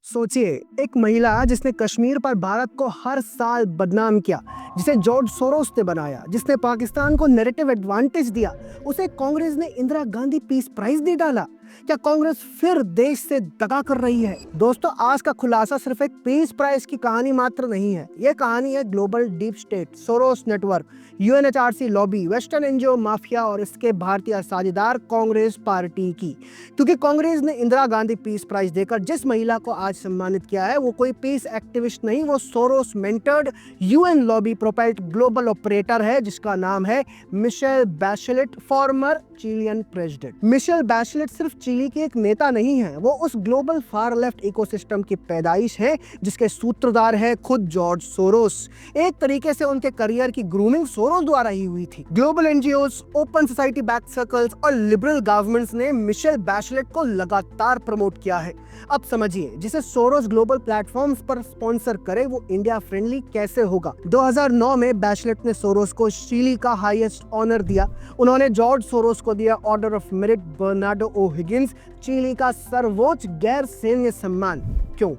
सोचिए, एक महिला जिसने कश्मीर पर भारत को हर साल बदनाम किया, जिसे जॉर्ज सोरोस ने बनाया, जिसने पाकिस्तान को नैरेटिव एडवांटेज दिया, उसे कांग्रेस ने इंदिरा गांधी पीस प्राइज दे डाला। क्या कांग्रेस फिर देश से दगा कर रही है? दोस्तों, आज का खुलासा सिर्फ एक पीस प्राइज की कहानी मात्र नहीं है। यह कहानी है global deep state, Soros network, UNHRC lobby, western NGO mafia और इसके भारतीय साझेदार कांग्रेस पार्टी की। क्योंकि कांग्रेस ने इंदिरा गांधी पीस प्राइज देकर जिस महिला को आज सम्मानित किया है, वो कोई पीस एक्टिविस्ट नहीं, वो Soros mentored UN lobby propelled global operator है, जिसका नाम है Michelle Bachelet, former Chilean president. Michelle Bachelet सिर्फ चिली की एक नेता नहीं है, वो उस ग्लोबल फार लेफ्ट इकोसिस्टम की पैदाइश है जिसके सूत्रधार है खुद जॉर्ज सोरोस। एक तरीके से उनके करियर की ग्रूमिंग सोरोस द्वारा ही हुई थी। Global NGOs, open society back circles और लिबरल गवर्नमेंट्स ने मिशेल बैचेलेट को लगातार प्रमोट किया है। अब समझिए, जिसे सोरोस ग्लोबल प्लेटफॉर्म्स पर स्पॉन्सर करे वो इंडिया फ्रेंडली कैसे होगा। 2009 में बैचेलेट ने सोरोस को चिली का हाईएस्ट ऑनर दिया। उन्होंने जॉर्ज सोरोस को दिया order of merit Bernardo O'Higgins, Chile का सर्वोच्च गैर सैन्य सम्मान। क्यों?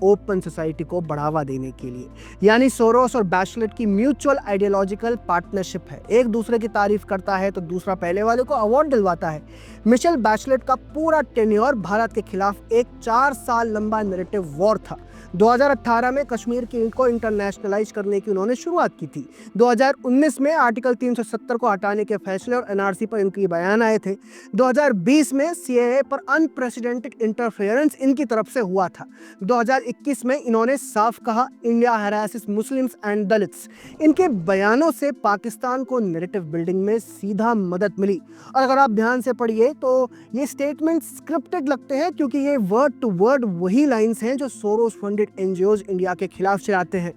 ओपन सोसाइटी को बढ़ावा देने के लिए। यानी सोरोस और बैचेलेट की म्यूचुअल आइडियोलॉजिकल पार्टनरशिप है। एक दूसरे की तारीफ करता है तो दूसरा पहले वाले को अवार्ड दिलवाता है। मिशेल बैचेलेट का पूरा टेन्योर भारत के खिलाफ एक 4 साल लंबा नैरेटिव वॉर था। 2018 में कश्मीर को इंटरनेशनलाइज करने की उन्होंने शुरुआत की थी। 2019 में आर्टिकल 370 को हटाने के फैसले और एनआरसी पर इनके बयान आए थे। 2020 में सीएए पर अनप्रेसिडेंटेड इंटरफेरेंस इनकी तरफ से हुआ था। 2021 में इन्होंने साफ कहा, इंडिया हैरासेस मुस्लिम्स एंड दलित्स। इनके बयानों से पाकिस्तान को नैरेटिव बिल्डिंग में सीधा मदद मिली। और अगर आप ध्यान से पढ़िए तो ये स्टेटमेंट स्क्रिप्टेड लगते हैं, क्योंकि ये वर्ड टू वर्ड वही लाइंस हैं जो सोरोस फंडेड एनजीओज इंडिया के खिलाफ चलाते हैं।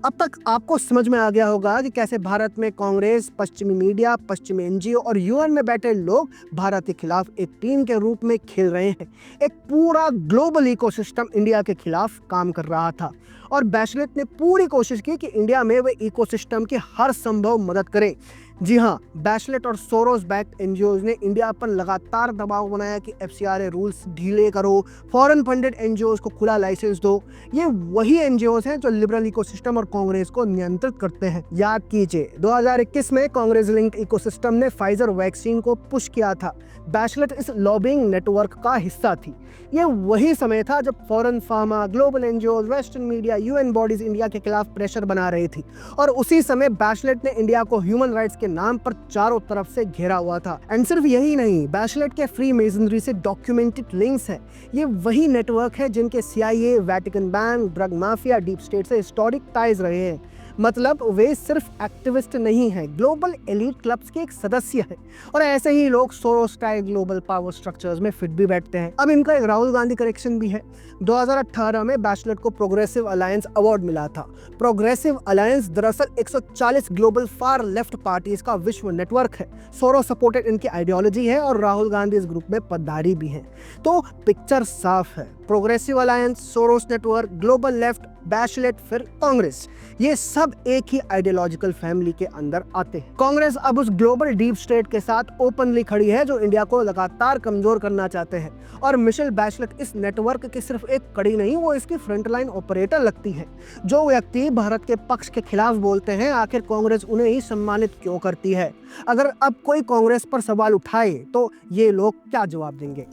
अब तक आपको समझ में आ गया होगा कि कैसे भारत में कांग्रेस, पश्चिमी मीडिया, पश्चिमी एनजीओ और यूएन में बैठे लोग भारत के खिलाफ एक टीम के रूप में खेल रहे हैं। एक पूरा ग्लोबल इकोसिस्टम इंडिया के खिलाफ काम कर रहा था और बैचेलेट ने पूरी कोशिश की कि इंडिया में वे इकोसिस्टम की हर संभव मदद करें। जी हाँ, बैचेलेट और सोरोस बैक्ड एनजीओज ने इंडिया पर लगातार दबाव बनाया कि एफसीआरए रूल्स ढीले करो, फॉरेन फंडेड एनजीओज को खुला लाइसेंस दो। ये वही एनजीओज हैं जो लिबरल इकोसिस्टम और कांग्रेस को नियंत्रित करते हैं। याद कीजिए, 2021 में कांग्रेस लिंक्ड इकोसिस्टम ने फाइजर वैक्सीन को पुश किया था। बैचेलेट इस लॉबिंग नेटवर्क का हिस्सा थी। ये वही समय था जब foreign pharma, global NGOs, western media, UN bodies India के खिलाफ प्रेशर बना रही थी। और उसी समय बैचेलेट ने इंडिया को ह्यूमन राइट्स के नाम पर चारों तरफ से घेरा हुआ था। एंड सिर्फ यही नहीं, बैचेलेट के फ्री मेसनरी से डॉक्यूमेंटेड लिंक्स है। ये वही नेटवर्क है जिनके CIA, Vatican bank, drug mafia, deep state से हिस्टोरिक टाइज रहे हैं। मतलब वे सिर्फ एक्टिविस्ट नहीं हैं, ग्लोबल एलीट क्लब्स के एक सदस्य हैं। और ऐसे ही लोग Soros style global power structures में फिट भी बैठते हैं। अब इनका एक राहुल गांधी करेक्शन भी है। 2018 में बैचेलेट को प्रोग्रेसिव अलायंस अवार्ड मिला था। प्रोग्रेसिव अलायंस दरअसल 140 ग्लोबल फार लेफ्ट पार्टीज का विश्व नेटवर्क है। सोरोस सपोर्टेड इनकी आइडियोलॉजी है और राहुल गांधी इस ग्रुप में पदारी भी हैं। तो पिक्चर साफ है, progressive alliance, Soros network, global left, Bachelet, फिर कांग्रेस, ये सब एक ही आइडियोलॉजिकल फैमिली के अंदर आते हैं। कांग्रेस अब उस ग्लोबल डीप स्टेट के साथ ओपनली खड़ी है जो इंडिया को लगातार कमजोर करना चाहते हैं। और मिशेल बैचेलेट इस नेटवर्क की सिर्फ एक कड़ी नहीं, वो इसकी फ्रंटलाइन ऑपरेटर लगती है। जो व्यक्ति भारत के पक्ष के खिलाफ बोलते हैं, आखिर कांग्रेस उन्हें ही सम्मानित क्यों करती है? अगर अब कोई कांग्रेस पर सवाल उठाए तो ये लोग क्या जवाब देंगे?